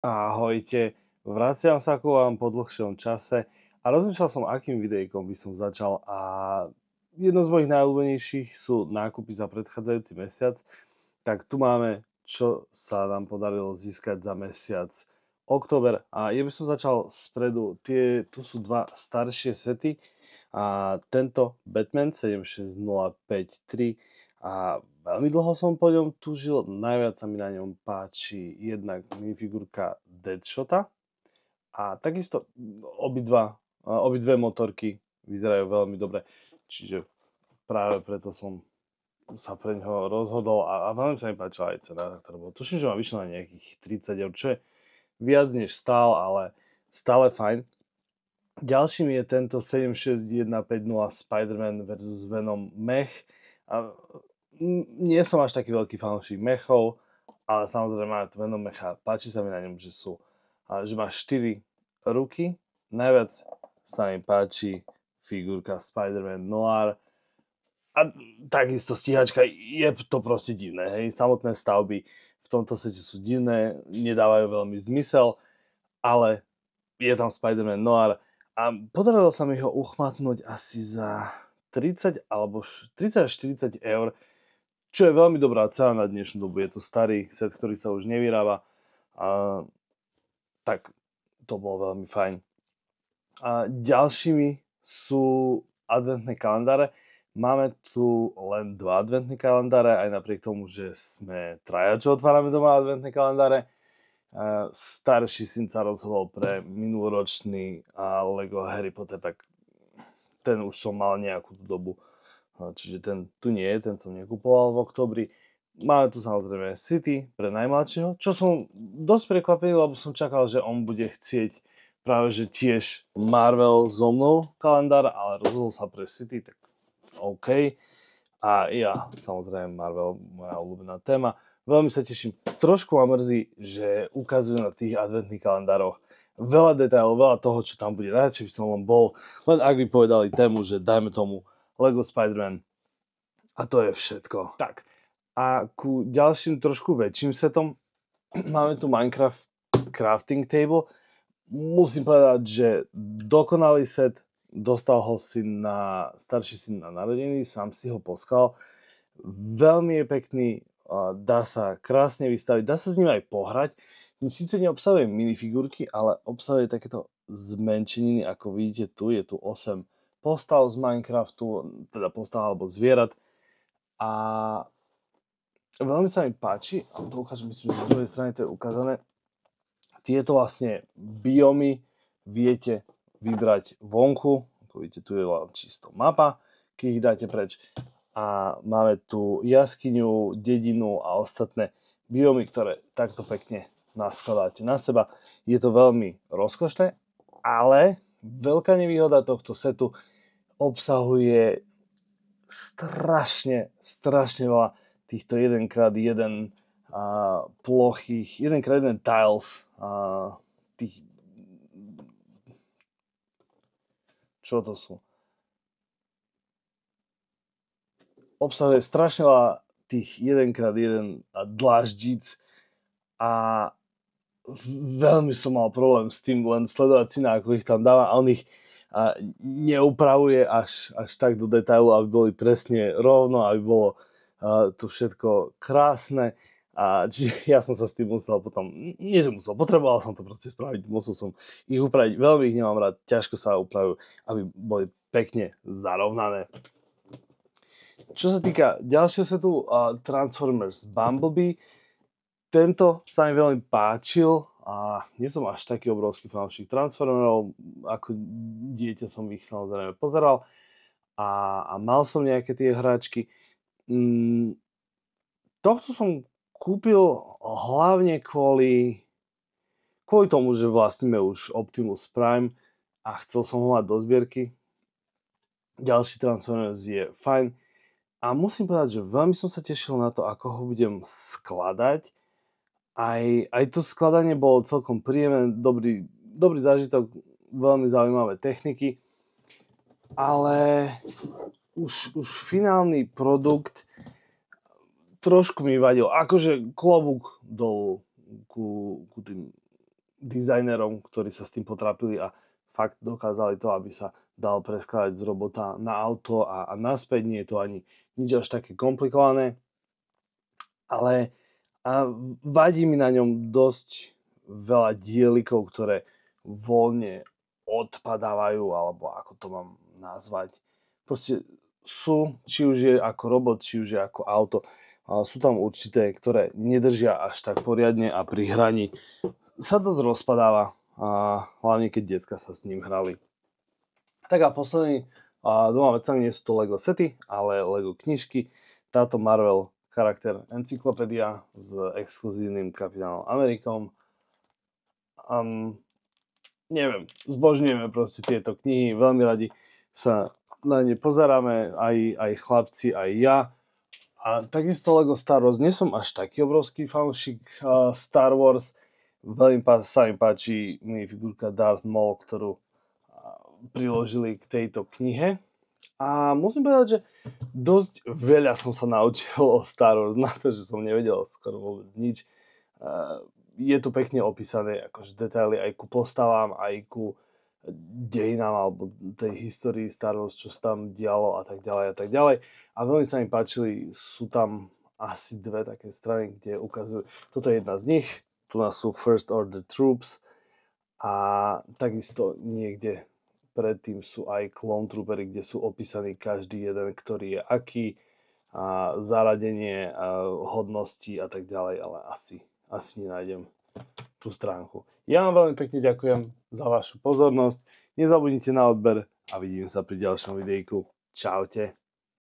Ahojte, vraciam sa ku vám po dlhšom čase a rozmýšľal som, akým videjkom by som začal a jedno z mojich najobľúbenejších sú nákupy za predchádzajúci mesiac. Tak tu máme, čo sa nám podarilo získať za mesiac október a ja by som začal spredu. Tu sú dva staršie sety a tento Batman 76053 a veľmi dlho som po ňom túžil, najviac sa mi na ňom páči jednak minifigurka Deadshota a takisto obidve motorky vyzerajú veľmi dobre, čiže práve preto som sa pre ňoho rozhodol a veľmi sa mi páčila aj cena, ktorá bola. Tuším, že ma vyšlo na nejakých 30 eur, čo je viac než stál, ale stále fajn. Ďalším je tento 76150 Spider-Man vs. Venom mech. A nie som až taký veľký fanúšik mechov, ale samozrejme máme tu Venom mecha. Páči sa mi na ňom, že má 4 ruky. Najviac sa mi páči figurka Spider-Man Noir. A takisto stíhačka, je to proste divné, hej. Samotné stavby v tomto sete sú divné, nedávajú veľmi zmysel, ale je tam Spider-Man Noir a podarilo sa mi ho uchmatnúť asi za 30 alebo 30 až 40 eur, čo je veľmi dobrá cena na dnešnú dobu. Je to starý set, ktorý sa už nevyrába. Tak to bolo veľmi fajn. A ďalšími sú adventné kalendáre. Máme tu len 2 adventné kalendáre, aj napriek tomu, že sme traja, čo otvárame doma adventné kalendáre. Starší syn sa rozhodol pre minuloročný Lego Harry Potter, tak ten už som mal nejakú tú dobu. Čiže ten tu nie je, ten som nekupoval v oktobri. Máme tu samozrejme City pre najmladšieho, čo som dosť prekvapený, lebo som čakal, že on bude chcieť práve že tiež Marvel so mnou kalendár, ale rozhodol sa pre City, tak OK. A ja, samozrejme, Marvel, moja obľúbená téma. Veľmi sa teším. Trošku ma mrzí, že ukazujú na tých adventných kalendároch veľa detailov, veľa toho, čo tam bude. Najradšej by som len bol, len ak by povedali tému, že dajme tomu Lego Spider-Man. A to je všetko. Tak. A ku ďalším trošku väčším setom máme tu Minecraft Crafting Table. Musím povedať, že dokonalý set, dostal ho starší syn na narodeniny, sám si ho poskal. Veľmi je pekný, dá sa krásne vystaviť, dá sa s ním aj pohrať. Síce neobsahuje minifigurky, ale obsahuje takéto zmenšeniny, ako vidíte tu, je tu 8 postav z Minecraftu, teda postav alebo zvierat. A veľmi sa mi páči, a to ukážem, myslím, že z druhej strany to je ukázané, tieto vlastne biomy viete vybrať vonku. Ako vidíte, tu je len čisto mapa, keď ich dáte preč. A máme tu jaskyňu, dedinu a ostatné biomy, ktoré takto pekne naskladáte na seba. Je to veľmi rozkošné, ale veľká nevýhoda tohto setu obsahuje strašne veľa týchto 1x1 plochých, 1x1 tiles, tých, čo to sú? Obsahuje strašne veľa tých 1x1 dláždic a veľmi som mal problém s tým len sledovať syna, ako ich tam dáva a on ich neupravuje až tak do detailu, aby boli presne rovno, aby bolo to všetko krásne. Čiže ja som sa s tým musel potom, potreboval som to proste spraviť, musel som ich upraviť, veľmi ich nemám rád, ťažko sa upravujú, aby boli pekne zarovnané. Čo sa týka ďalšieho setu, Transformers Bumblebee, tento sa mi veľmi páčil a nie som až taký obrovský fanúšik Transformerov, ako dieťa som ich samozrejme pozeral a mal som nejaké tie hráčky. Tohto som kúpil hlavne kvôli tomu, že vlastníme už Optimus Prime a chcel som ho mať do zbierky. Ďalší Transformers je fajn a musím povedať, že veľmi som sa tešil na to, ako ho budem skladať. Aj to skladanie bolo celkom príjemné, dobrý zážitok, veľmi zaujímavé techniky, ale už finálny produkt trošku mi vadil. Akože klobúk dolu ku tým dizajnerom, ktorí sa s tým potrápili a fakt dokázali to, aby sa dal preskladať z robota na auto a naspäť. Nie je to ani nič až také komplikované, ale vadí mi na ňom dosť veľa dielikov, ktoré voľne odpadávajú, alebo ako to mám nazvať. Proste sú, či už je ako robot, či už je ako auto, sú tam určité, ktoré nedržia až tak poriadne a pri hraní sa dosť rozpadáva, hlavne keď decka sa s ním hrali. Tak a posledný dvoma vecami nie sú to Lego sety, ale Lego knižky. Táto Marvel charakter encyklopédia s exkluzívnym kapitánom Amerikom. Neviem, zbožňujeme proste tieto knihy, veľmi radi sa na ne pozeráme, aj chlapci, aj ja. A takisto Lego Star Wars, nie som až taký obrovský fanúšik Star Wars, veľmi sa mi páči minifigurka Darth Maul, ktorú priložili k tejto knihe. A musím povedať, že dosť veľa som sa naučil o Star Wars, na to, že som nevedel skoro vôbec nič. Je tu pekne opísané akože detaily aj ku postavám, aj ku dejinám alebo tej histórii Star Wars, čo sa tam dialo a tak ďalej a tak ďalej. A veľmi sa mi páčili, sú tam asi dve také strany, kde ukazujú, toto je jedna z nich, tu nás sú First Order Troops a takisto niekde predtým sú aj Clone Troopery, kde sú opísaní každý jeden, ktorý je aký, a zaradenie, a hodnosti a tak ďalej, ale asi nenájdem tú stránku. Ja vám veľmi pekne ďakujem za vašu pozornosť. Nezabudnite na odber a vidím sa pri ďalšom videjku. Čaute.